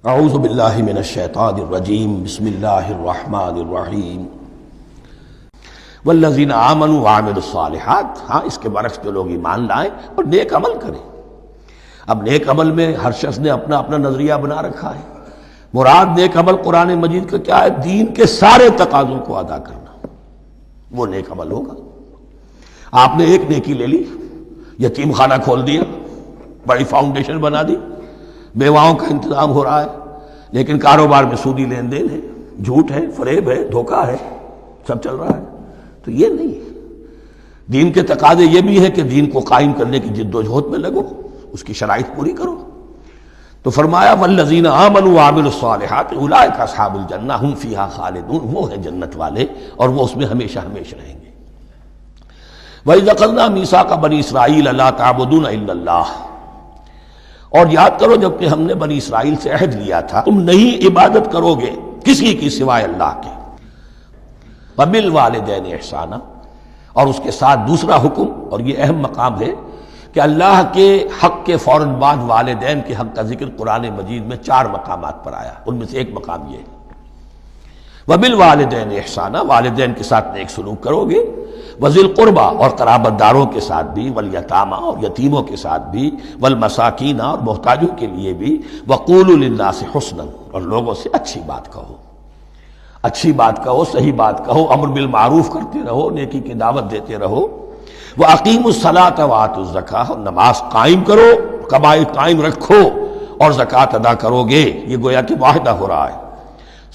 اعوذ باللہ من الشیطان الرجیم بسم اللہ الرحمن الرحیم والذین آمنوا وعملوا الصالحات. ہاں، اس کے برعکس جو لوگ ایمان لائیں اور نیک عمل کریں. اب نیک عمل میں ہر شخص نے اپنا اپنا نظریہ بنا رکھا ہے. مراد نیک عمل قرآن مجید کا کیا ہے؟ دین کے سارے تقاضوں کو ادا کرنا، وہ نیک عمل ہوگا. آپ نے ایک نیکی لے لی، یتیم خانہ کھول دیا، بڑی فاؤنڈیشن بنا دی، بیواؤں کا انتظام ہو رہا ہے، لیکن کاروبار میں سودی لین دین ہے، جھوٹ ہے، فریب ہے، دھوکہ ہے، سب چل رہا ہے. تو یہ نہیں. دین کے تقاضے یہ بھی ہے کہ دین کو قائم کرنے کی جد و جہد میں لگو، اس کی شرائط پوری کرو. تو فرمایا والذین آمنوا وعملوا الصالحات اولئک اصحاب الجنہ ھم فیہا خالدون. وہ ہیں جنت والے اور وہ اس میں ہمیشہ ہمیشہ رہیں گے. وَإِذْ أَخَذْنَا مِيثَاقَ بَنِي إِسْرَائِيلَ لَا تَعْبُدُونَ إِلَّا اللَّهَ. اور یاد کرو جب کہ ہم نے بنی اسرائیل سے عہد لیا تھا تم نہیں عبادت کرو گے کسی کی سوائے اللہ کے. وَبِالْوَالِدَيْنِ إِحْسَانًا. اور اس کے ساتھ دوسرا حکم، اور یہ اہم مقام ہے کہ اللہ کے حق کے فوراً بعد والدین کے حق کا ذکر قرآن مجید میں 4 مقامات پر آیا. ان میں سے ایک مقام یہ ہے وَبِالْوَالِدَيْنِ إِحْسَانًا، والدین کے ساتھ نیک سلوک کرو گے. وَذِي الْقُرْبَى، اور قرابت داروں کے ساتھ بھی. وَالْيَتَامَى، اور یتیموں کے ساتھ بھی. وَالْمَسَاكِينَ، اور محتاجوں کے لیے بھی. وَقُولُوا لِلنَّاسِ حُسْنًا، اور لوگوں سے اچھی بات کہو. اچھی بات کہو، صحیح بات کہو، امر بالمعروف کرتے رہو، نیکی کی دعوت دیتے رہو. وَأَقِيمُوا الصَّلَاةَ وَآتُوا الزَّكَاةَ، اور نماز قائم کرو، قبائل قائم رکھو اور زکوٰۃ ادا کرو گے. یہ گویا کہ معاہدہ ہو رہا ہے.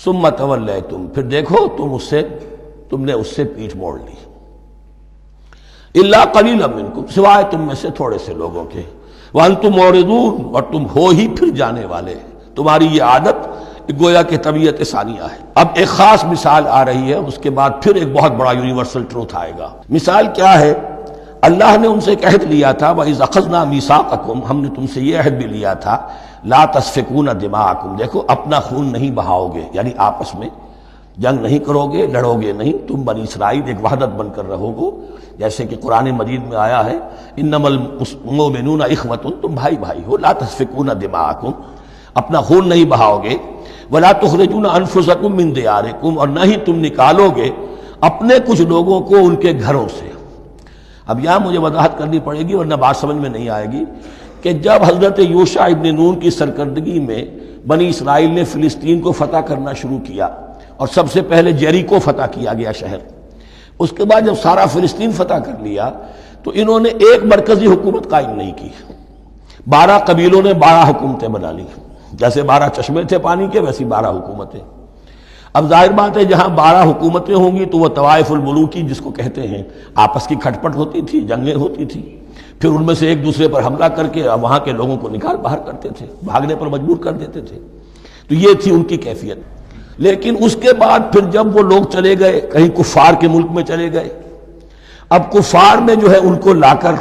ثُمَّ تَوَلَّيْتُمْ، پھر دیکھو تم نے اس سے پیٹھ موڑ لی. إِلَّا قَلِيلًا مِّنكُمْ، سوائے تم میں سے تھوڑے سے لوگوں کے. وَأَنْتُمْ مُعْرِضُونَ، اور تم ہو ہی پھر جانے والے. تمہاری یہ عادت گویا کہ طبیعت ثانیہ ہے. اب ایک خاص مثال آ رہی ہے، اس کے بعد پھر ایک بہت بڑا یونیورسل ٹروتھ آئے گا. مثال کیا ہے؟ اللہ نے ان سے ایک عہد لیا تھا وَإِذْ أَخَذْنَا مِيثَاقَكُمْ، ہم نے تم سے یہ عہد بھی لیا تھا لَا تَسْفِكُونَ دِمَاءَكُمْ. دیکھو اپنا خون نہیں بہاؤ گے، یعنی آپس میں جنگ نہیں کرو گے، لڑو گے نہیں. تم بنی اسرائیل ایک وحدت بن کر رہو گے، جیسے کہ قرآن مجید میں آیا ہے انما المؤمنون اخوۃ، تم بھائی بھائی ہو. لا تسفکون دماءکم، اپنا خون نہیں بہاؤ گے. ولا تخرجون انفسکم من دیارکم، اور نہ ہی تم نکالو گے اپنے کچھ لوگوں کو ان کے گھروں سے. اب یہاں مجھے وضاحت کرنی پڑے گی ورنہ بات سمجھ میں نہیں آئے گی کہ جب حضرت یوشع ابن نون کی سرکردگی میں بنی اسرائیل نے فلسطین کو فتح کرنا شروع کیا، اور سب سے پہلے جیریکو فتح کیا گیا شہر. اس کے بعد جب سارا فلسطین فتح کر لیا تو انہوں نے ایک مرکزی حکومت قائم نہیں کی. 12 قبیلوں نے 12 حکومتیں بنا لی. جیسے 12 چشمے تھے پانی کے، ویسی 12 حکومتیں. اب ظاہر بات ہے جہاں 12 حکومتیں ہوں گی تو وہ طوائف الملوکی جس کو کہتے ہیں، آپس کی کھٹ پٹ ہوتی تھی، جنگیں ہوتی تھی. پھر ان میں سے ایک دوسرے پر حملہ کر کے وہاں کے لوگوں کو نکال باہر کرتے تھے، بھاگنے پر مجبور کر دیتے تھے. تو یہ تھی ان کی کیفیت. لیکن اس کے بعد پھر جب وہ لوگ چلے گئے کہیں کفار کے ملک میں چلے گئے، اب کفار نے جو ہے ان کو لا کر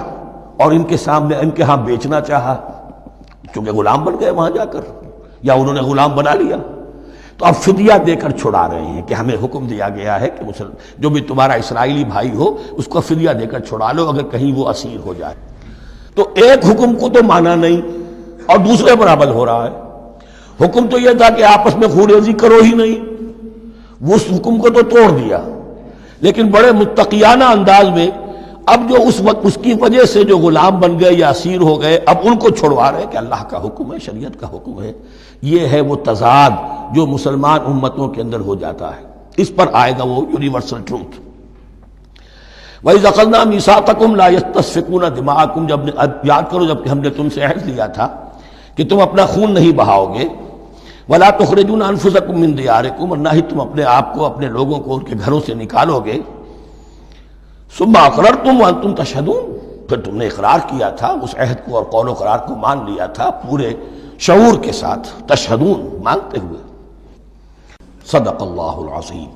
اور ان کے سامنے ان کے ہاں بیچنا چاہا، چونکہ غلام بن گئے وہاں جا کر، یا انہوں نے غلام بنا لیا. تو اب فدیہ دے کر چھڑا رہے ہیں کہ ہمیں حکم دیا گیا ہے کہ جو بھی تمہارا اسرائیلی بھائی ہو اس کو فدیہ دے کر چھڑا لو اگر کہیں وہ اسیر ہو جائے. تو ایک حکم کو تو مانا نہیں اور دوسرے پر عمل ہو رہا ہے. حکم تو یہ تھا کہ آپس میں خون ریزی کرو ہی نہیں، اس حکم کو تو توڑ دیا. لیکن بڑے متقیانہ انداز میں اب جو اس وقت اس کی وجہ سے جو غلام بن گئے یا اسیر ہو گئے، اب ان کو چھڑوا رہے کہ اللہ کا حکم ہے، شریعت کا حکم ہے. یہ ہے وہ تضاد جو مسلمان امتوں کے اندر ہو جاتا ہے. اس پر آئے گا وہ یونیورسل ٹروتھ. وَإِذْ أَخَذْنَا مِيثَاقَكُمْ لَا يَسْتَسْفِكُونَ دِمَاءَكُمْ، جب کر جب کہ ہم نے تم سے عہد لیا تھا کہ تم اپنا خون نہیں بہاؤ گے. وَلَا تُخْرِجُونَ أَنفُسَكُم مِّن دِيَارِكُمْ، اور نہ ہی تم اپنے آپ کو اپنے لوگوں کو ان کے گھروں سے نکالو گے. ثُمَّ أَقْرَرْتُمْ وَأَنْتُمْ تَشْهَدُونَ، پھر تم نے اقرار کیا تھا اس عہد کو اور قول و قرار کو مان لیا تھا پورے شعور کے ساتھ، تشہدون، مانتے ہوئے. صدق اللہ العظیم.